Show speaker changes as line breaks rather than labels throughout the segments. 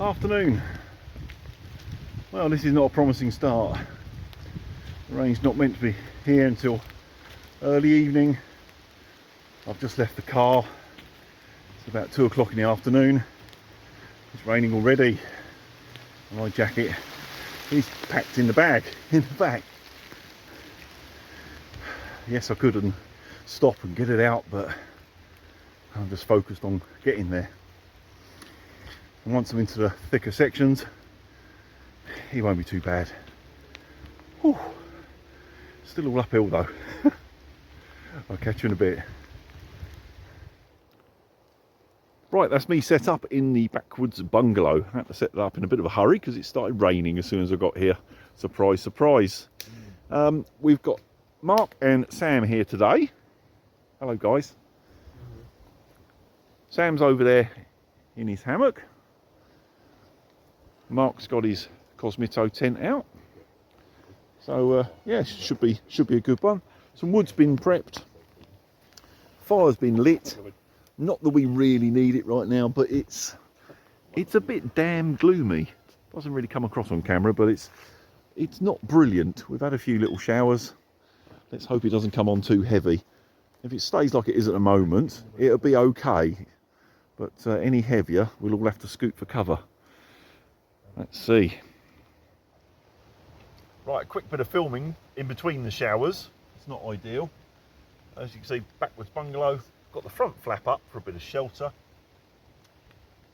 Afternoon. Well, this is not a promising start. The rain's not meant to be here until early evening. I've just left the car. It's about 2 o'clock in the afternoon. It's raining already. And my jacket is packed in the bag, in the back. Yes, I could stop and get it out, but I'm just focused on getting there. And once I'm into the thicker sections, it won't be too bad. Whew. Still all uphill though. I'll catch you in a bit. Right, that's me set up in the backwoods bungalow. I had to set that up in a bit of a hurry because it started raining as soon as I got here. Surprise, surprise. We've got Mark and Sam here today. Hello guys. Sam's over there in his hammock. Mark's got his Cosmito tent out. So yeah, should be a good one. Some wood's been prepped. Fire's been lit. Not that we really need it right now, but it's a bit damn gloomy. Doesn't really come across on camera, but it's not brilliant. We've had a few little showers. Let's hope it doesn't come on too heavy. If it stays like it is at the moment, it'll be okay. But any heavier, we'll all have to scoot for cover. Let's see. Right, a quick bit of filming in between the showers. It's not ideal. As you can see, backwards bungalow. Got the front flap up for a bit of shelter.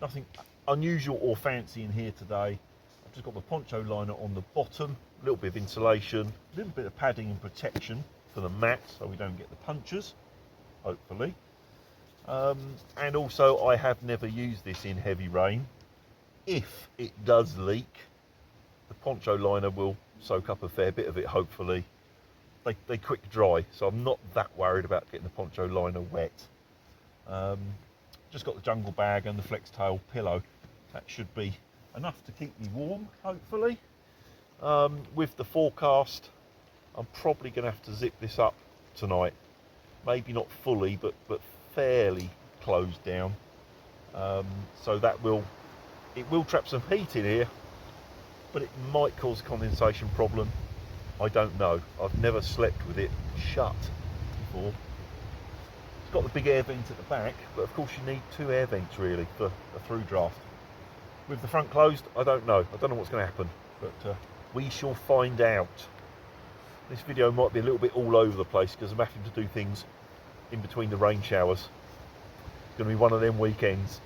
Nothing unusual or fancy in here today. I've just got the poncho liner on the bottom. A little bit of insulation. A little bit of padding and protection for the mat so we don't get the punctures, hopefully. And also, I have never used this in heavy rain. If it does leak, the poncho liner will soak up a fair bit of it, hopefully. They quick dry, so I'm not that worried about getting the poncho liner wet. Just got the jungle bag and the flex tail pillow. That should be enough to keep me warm, hopefully. With the forecast, I'm probably going to have to zip this up tonight. Maybe not fully, but fairly closed down. So that will trap some heat in here, but it might cause a condensation problem. I don't know. I've never slept with it shut before. It's got the big air vent at the back, but of course you need 2 air vents really for a through draft. With the front closed, I don't know. I don't know what's going to happen, but we shall find out. This video might be a little bit all over the place because I'm having to do things in between the rain showers. It's going to be one of them weekends.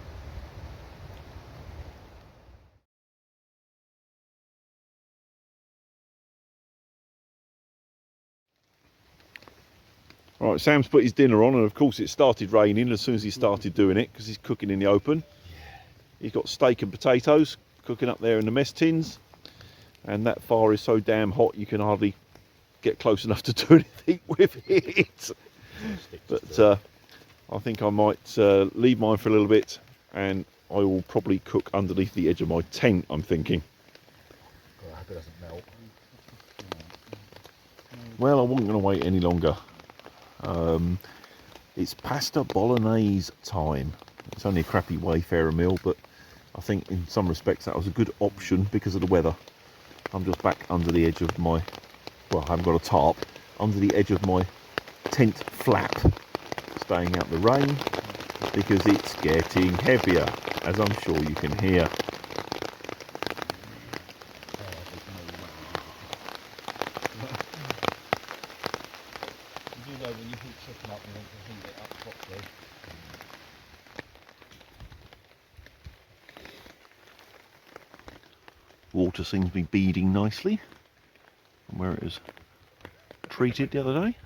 Right, Sam's put his dinner on, and of course it started raining as soon as he started doing it because he's cooking in the open. He's got steak and potatoes cooking up there in the mess tins, and that fire is so damn hot you can hardly get close enough to do anything with it. But I think I might leave mine for a little bit, and I will probably cook underneath the edge of my tent, I'm thinking.
I hope it doesn't melt.
Well, I wasn't going to wait any longer. It's pasta bolognese time. It's only a crappy Wayfarer meal, but I think in some respects that was a good option because of the weather. I'm just back under the edge of my, well, I haven't got a tarp, under the edge of my tent flap, staying out the rain because it's getting heavier, as I'm sure you can hear.
You do know when you heat chicken up, you want to heat it up properly.
Water seems to be beading nicely from where it was treated the other day.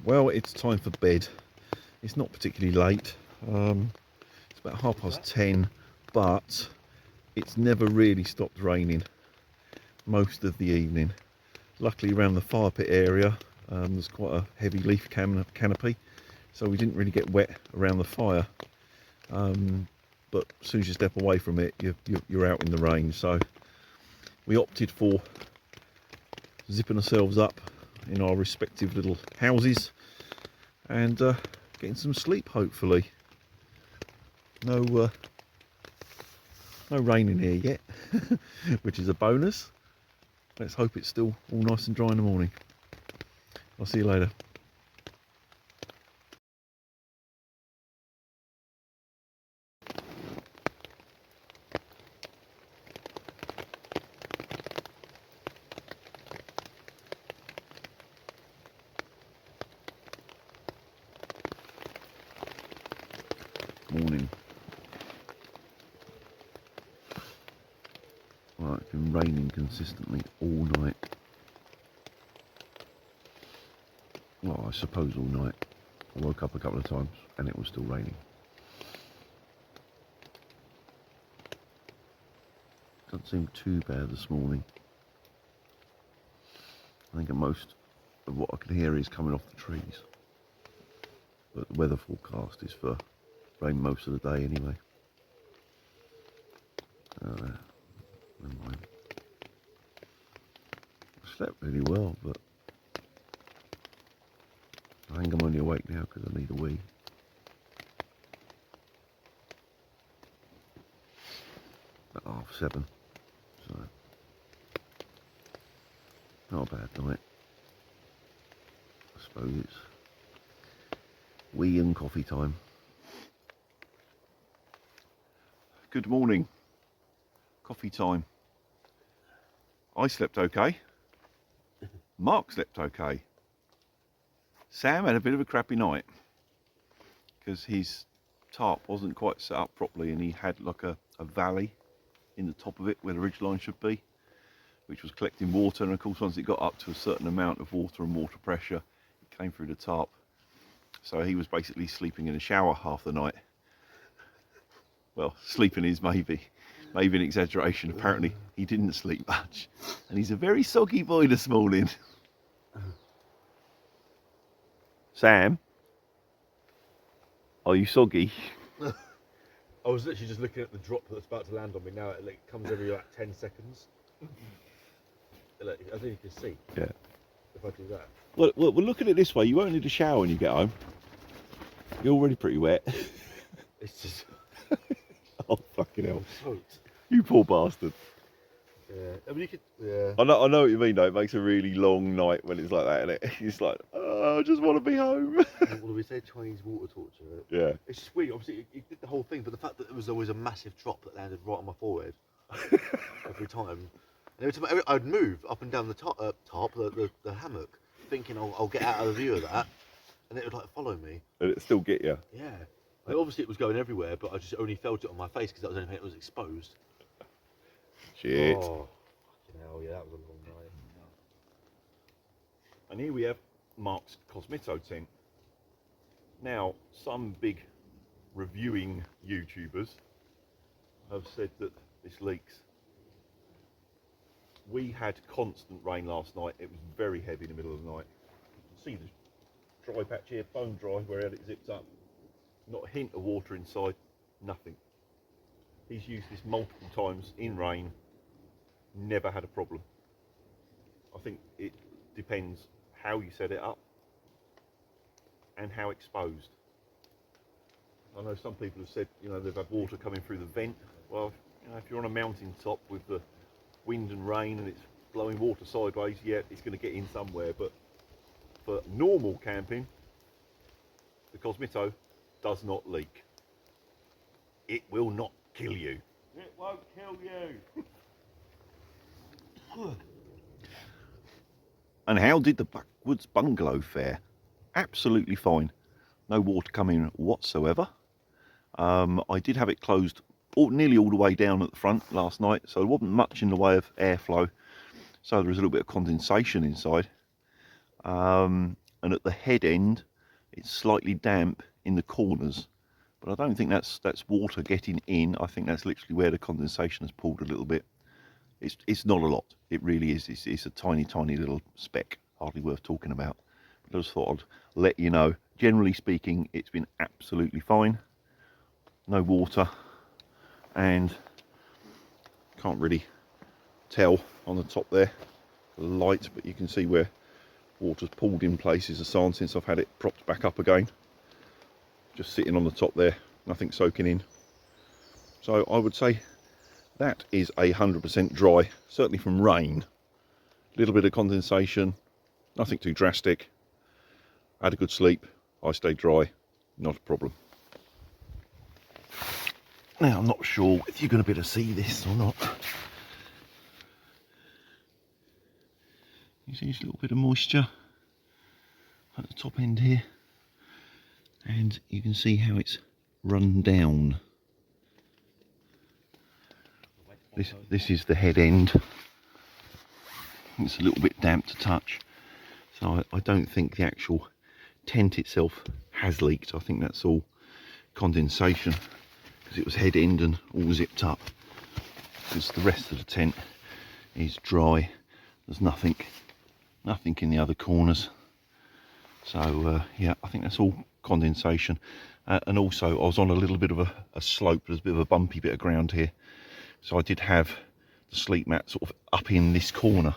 Well, it's time for bed. It's not particularly late. It's about 10:30, but it's never really stopped raining most of the evening. Luckily around the fire pit area there's quite a heavy leaf canopy, so we didn't really get wet around the fire. But as soon as you step away from it, you're out in the rain. So we opted for zipping ourselves up in our respective little houses and getting some sleep hopefully. No no rain in here yet, which is a bonus. Let's hope it's still all nice and dry in the morning. I'll see you later. Morning. Right, it's been raining consistently all night. Well, I suppose all night. I woke up a couple of times and it was still raining. Doesn't seem too bad this morning. I think most of what I can hear is coming off the trees. But the weather forecast is for rain most of the day anyway. Never mind. I slept really well, but I think I'm only awake now because I need a wee. At 7:30, so not a bad night. I suppose it's wee and coffee time. Good morning. Coffee time. I slept okay. Mark slept okay. Sam had a bit of a crappy night because his tarp wasn't quite set up properly and he had like a valley in the top of it where the ridgeline should be, which was collecting water, and of course once it got up to a certain amount of water and water pressure, it came through the tarp. So he was basically sleeping in a shower half the night. Well, sleeping is maybe an exaggeration. Apparently he didn't sleep much, and he's a very soggy boy this morning. Sam, are you soggy?
I was literally just looking at the drop that's about to land on me now. It like comes every like 10 seconds. Like, I think you can see.
Yeah.
If I do that.
Well, we'll look at it this way. You won't need a shower when you get home. You're already pretty wet.
It's just.
Oh fucking hell!
Soaked.
You poor bastard.
Yeah. I mean, you could. Yeah.
I know what you mean though. It makes a really long night when it's like that, and it's like, oh, I just want to be home.
What do we say? Chinese water torture.
Yeah.
It's just weird. Obviously, you did the whole thing, but the fact that there was always a massive drop that landed right on my forehead every time. And every time I'd move up and down the the hammock, thinking I'll get out of the view of that, and it would like follow me.
And it still get you.
Yeah. Like, obviously, it was going everywhere, but I just only felt it on my face because that was the only thing that was exposed.
Shit.
Oh, fucking hell, yeah, that was a long night.
And here we have Mark's Cosmito tent. Now, some big reviewing YouTubers have said that this leaks. We had constant rain last night. It was very heavy in the middle of the night. You can see the dry patch here, bone dry, where it zips up. Not a hint of water inside, nothing. He's used this multiple times in rain, never had a problem. I think it depends how you set it up and how exposed. I know some people have said, you know, they've had water coming through the vent. Well, you know, if you're on a mountain top with the wind and rain and it's blowing water sideways, yeah, it's going to get in somewhere. But for normal camping, the Cosmito does not leak. It will not kill you. It won't kill you. And how did the Backwoods bungalow fare? Absolutely fine. No water coming whatsoever. I did have it closed nearly all the way down at the front last night, so there wasn't much in the way of airflow. So there was a little bit of condensation inside. And at the head end, it's slightly damp in the corners, but I don't think that's water getting in. I think that's literally where the condensation has pulled a little bit. It's not a lot. It really is. It's a tiny little speck, hardly worth talking about. But I just thought I'd let you know. Generally speaking, it's been absolutely fine. No water, and can't really tell on the top there, the light, but you can see where water's pulled in places a sign since I've had it propped back up again. just sitting on the top there, nothing soaking in. So I would say that is 100% dry, certainly from rain. A little bit of condensation, nothing too drastic. I had a good sleep, I stayed dry, not a problem. Now I'm not sure if you're going to be able to see this or not. You see this little bit of moisture at the top end here, and you can see how it's run down. This is the head end. It's a little bit damp to touch, so I don't think the actual tent itself has leaked. I think that's all condensation because it was head end and all zipped up. Because the rest of the tent is dry. There's nothing in the other corners. So yeah, I think that's all condensation. And also I was on a little bit of a slope. There's a bit of a bumpy bit of ground here. So I did have the sleep mat sort of up in this corner.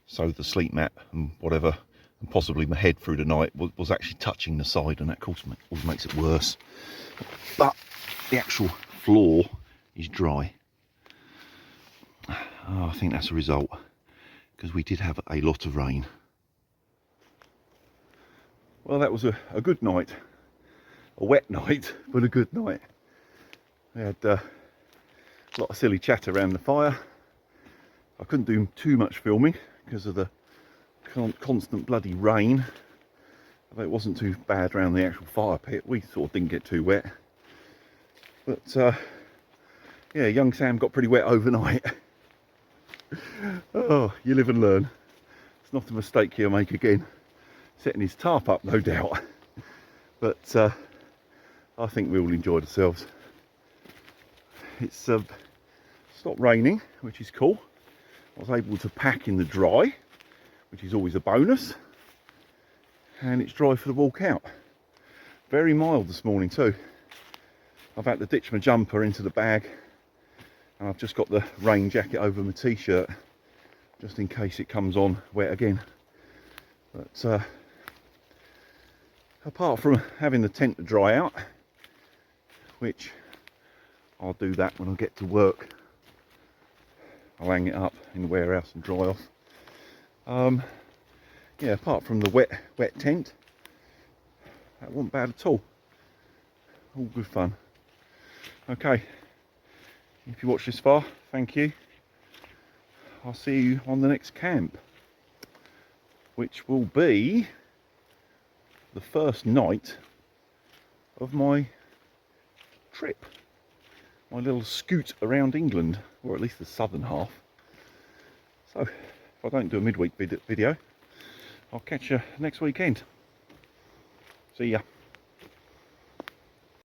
So the sleep mat and whatever, and possibly my head through the night was actually touching the side, and that of course always makes it worse. But the actual floor is dry. Oh, I think that's a result, because we did have a lot of rain. Well, that was a good night. A wet night, but a good night. We had a lot of silly chat around the fire. I couldn't do too much filming because of the constant bloody rain. Although it wasn't too bad around the actual fire pit. We sort of didn't get too wet. But yeah, young Sam got pretty wet overnight. Oh, you live and learn. It's not a mistake he'll make again. Setting his tarp up, no doubt. But I think we all enjoyed ourselves. It's stopped raining, which is cool. I was able to pack in the dry, which is always a bonus. And it's dry for the walk out. Very mild this morning too. I've had to ditch my jumper into the bag, and I've just got the rain jacket over my t-shirt just in case it comes on wet again. But apart from having the tent to dry out, which I'll do that when I get to work, I'll hang it up in the warehouse and dry off. Yeah, apart from the wet tent, that wasn't bad at all. All good fun. Okay, if you watched this far, thank you. I'll see you on the next camp, which will be the first night of my trip, my little scoot around England, or at least the southern half. So if I don't do a midweek video, I'll catch you next weekend. See ya.